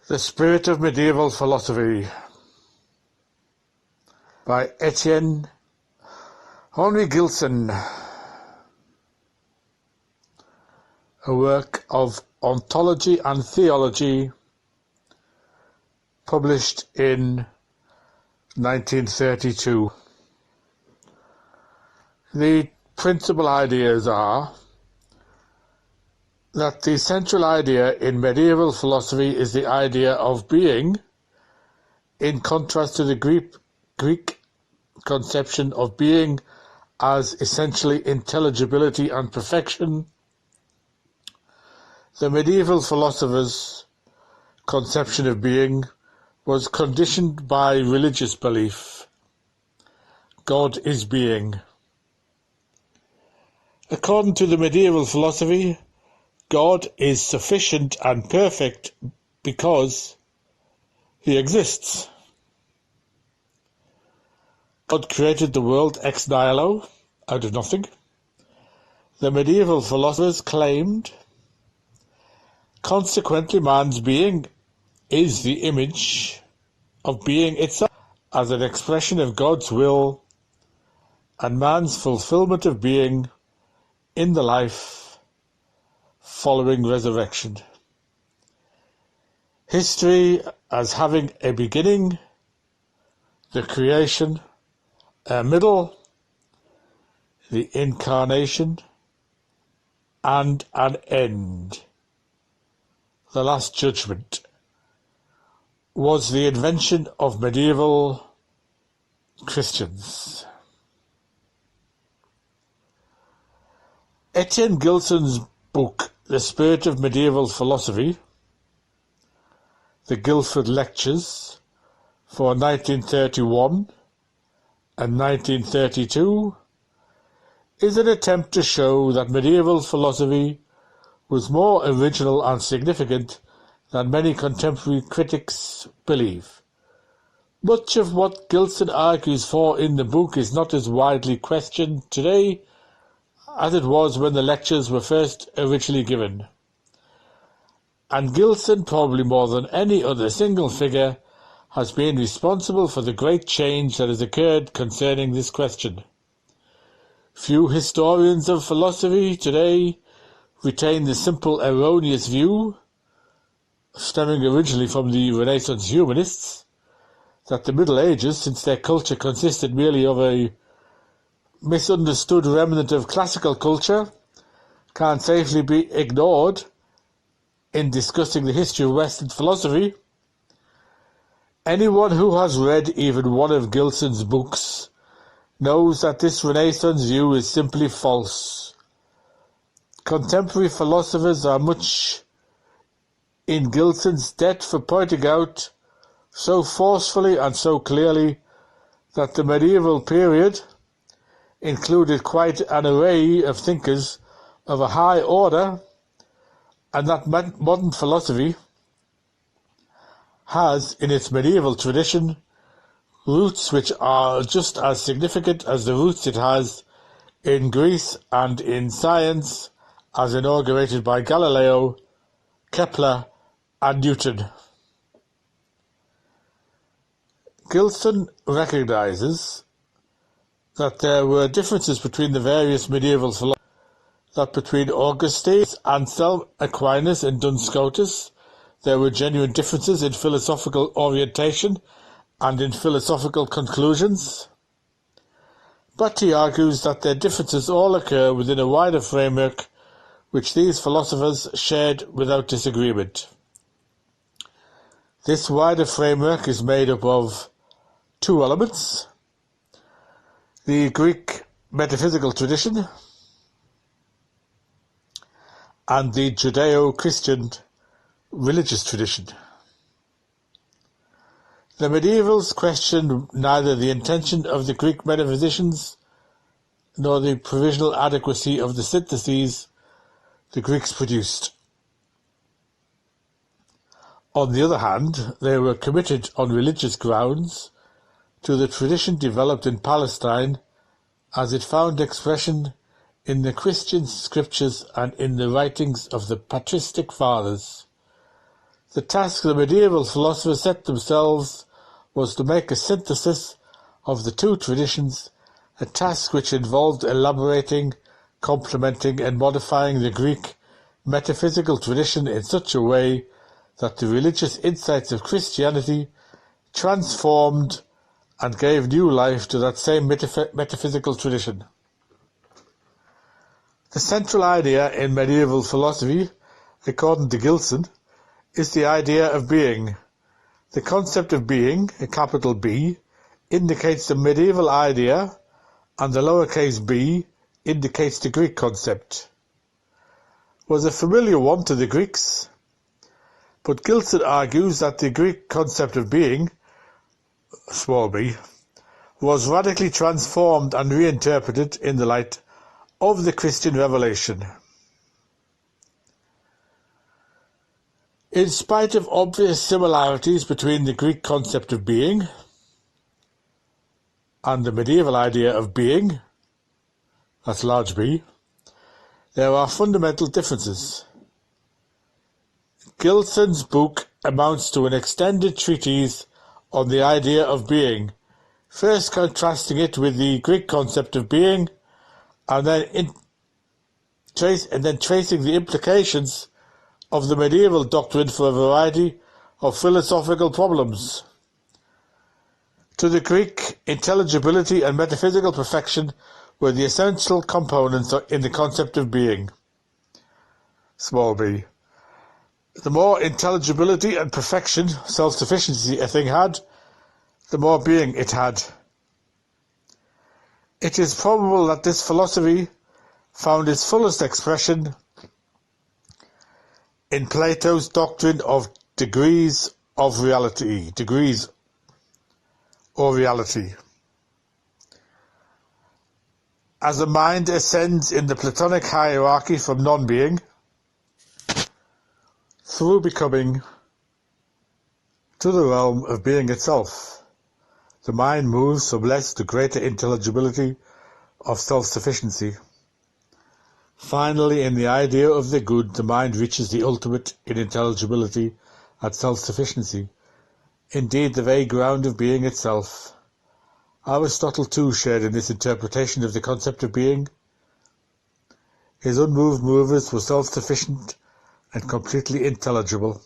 The Spirit of Medieval Philosophy by Étienne, Henri Gilson, a work of ontology and theology published in 1932. The principal ideas are that the central idea in medieval philosophy is the idea of being, in contrast to the Greek conception of being as essentially intelligibility and perfection. The medieval philosophers' conception of being was conditioned by religious belief. God is being. According to the medieval philosophy, God is sufficient and perfect because he exists. God created the world ex nihilo, out of nothing. The medieval philosophers claimed, consequently man's being is the image of being itself as an expression of God's will and man's fulfillment of being in the life following resurrection. History as having a beginning, the creation, a middle, the incarnation, and an end, the last judgment, was the invention of medieval Christians. Étienne Gilson's book, The Spirit of Medieval Philosophy, the Guildford Lectures for 1931 and 1932, is an attempt to show that medieval philosophy was more original and significant than many contemporary critics believe. Much of what Gilson argues for in the book is not as widely questioned today as it was when the lectures were first originally given. And Gilson, probably more than any other single figure, has been responsible for the great change that has occurred concerning this question. Few historians of philosophy today retain the simple erroneous view, stemming originally from the Renaissance humanists, that the Middle Ages, since their culture consisted merely of a misunderstood remnant of classical culture, can safely be ignored in discussing the history of Western philosophy. Anyone who has read even one of Gilson's books knows that this Renaissance view is simply false. Contemporary philosophers are much in Gilson's debt for pointing out so forcefully and so clearly that the medieval period included quite an array of thinkers of a high order, and that modern philosophy has in its medieval tradition roots which are just as significant as the roots it has in Greece and in science as inaugurated by Galileo, Kepler and Newton. Gilson recognizes that there were differences between the various medieval philosophers, that between Augustine, Anselm, Aquinas and Duns Scotus there were genuine differences in philosophical orientation and in philosophical conclusions. But he argues that their differences all occur within a wider framework which these philosophers shared without disagreement. This wider framework is made up of two elements: the Greek metaphysical tradition and the Judeo-Christian religious tradition. The medievals questioned neither the intention of the Greek metaphysicians nor the provisional adequacy of the syntheses the Greeks produced. On the other hand, they were committed on religious grounds to the tradition developed in Palestine as it found expression in the Christian scriptures and in the writings of the patristic fathers. The task the medieval philosophers set themselves was to make a synthesis of the two traditions, a task which involved elaborating, complementing and modifying the Greek metaphysical tradition in such a way that the religious insights of Christianity transformed and gave new life to that same metaphysical tradition. The central idea in medieval philosophy, according to Gilson, is the idea of being. The concept of being, a capital B, indicates the medieval idea, and the lowercase b indicates the Greek concept. Was a familiar one to the Greeks, but Gilson argues that the Greek concept of being, small b, was radically transformed and reinterpreted in the light of the Christian revelation. In spite of obvious similarities between the Greek concept of being and the medieval idea of being, that's large B, there are fundamental differences. Gilson's book amounts to an extended treatise on the idea of being, first contrasting it with the Greek concept of being, and then tracing the implications of the medieval doctrine for a variety of philosophical problems. To the Greek, intelligibility and metaphysical perfection were the essential components in the concept of being, small b. The more intelligibility and perfection, self-sufficiency a thing had, the more being it had. It is probable that this philosophy found its fullest expression in Plato's doctrine of degrees or reality. As the mind ascends in the Platonic hierarchy from non-being through becoming to the realm of being itself, the mind moves from less to greater intelligibility of self-sufficiency. Finally, in the idea of the good, the mind reaches the ultimate in intelligibility and self-sufficiency, indeed the very ground of being itself. Aristotle too shared in this interpretation of the concept of being. His unmoved movers were self-sufficient and completely intelligible.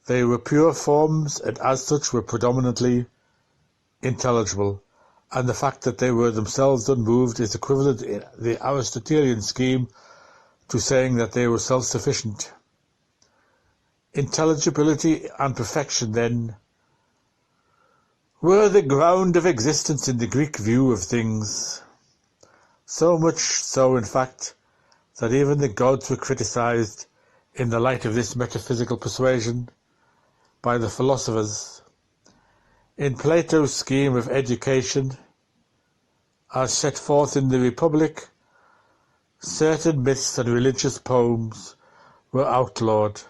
They were pure forms and as such were predominantly intelligible, and the fact that they were themselves unmoved is equivalent in the Aristotelian scheme to saying that they were self-sufficient. Intelligibility and perfection, then, were the ground of existence in the Greek view of things. So much so, in fact, that even the gods were criticized in the light of this metaphysical persuasion by the philosophers. In Plato's scheme of education, as set forth in the Republic, certain myths and religious poems were outlawed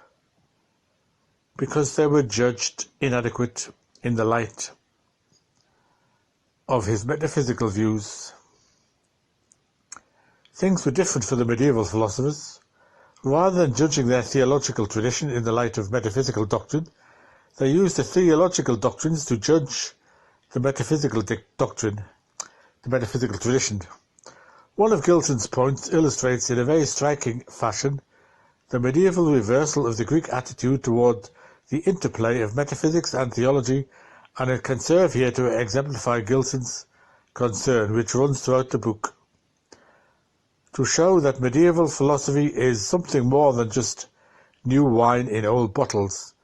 because they were judged inadequate in the light of his metaphysical views. Things were different for the medieval philosophers. Rather than judging their theological tradition in the light of metaphysical doctrine, they used the theological doctrines to judge the metaphysical tradition. One of Gilson's points illustrates in a very striking fashion the medieval reversal of the Greek attitude toward the interplay of metaphysics and theology, and it can serve here to exemplify Gilson's concern, which runs throughout the book, to show that medieval philosophy is something more than just new wine in old bottles.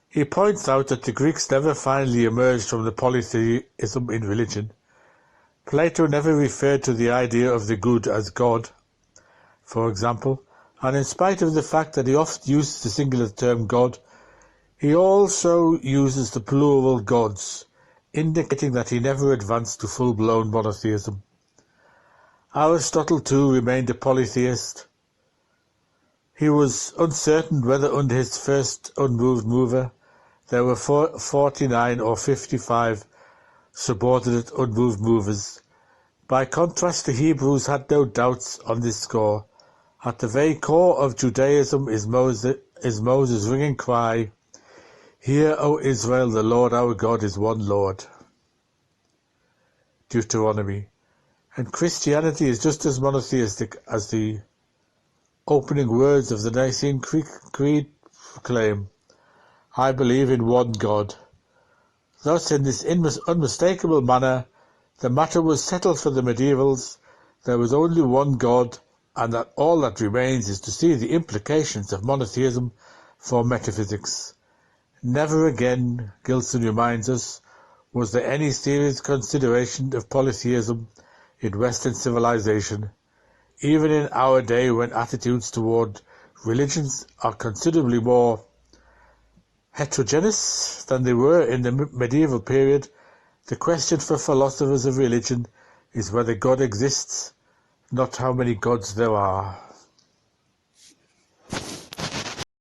He points out that the Greeks never finally emerged from the polytheism in religion. Plato never referred to the idea of the good as God, for example, and in spite of the fact that he often uses the singular term God, he also uses the plural gods, indicating that he never advanced to full-blown monotheism. Aristotle too remained a polytheist. He was uncertain whether under his first unmoved mover there were 49 or 55 subordinate unmoved movers. By contrast, the Hebrews had no doubts on this score, At the very core of Judaism is Moses' ringing cry, "Hear, O Israel, the Lord our God is one Lord." Deuteronomy. And Christianity is just as monotheistic as the opening words of the Nicene Creed proclaim, "I believe in one God." Thus, in this unmistakable manner, the matter was settled for the medievals. There was only one God, and that all that remains is to see the implications of monotheism for metaphysics. Never again, Gilson reminds us, was there any serious consideration of polytheism in Western civilization, even in our day when attitudes toward religions are considerably more heterogeneous than they were in the medieval period. The question for philosophers of religion is whether God exists, not how many gods there are.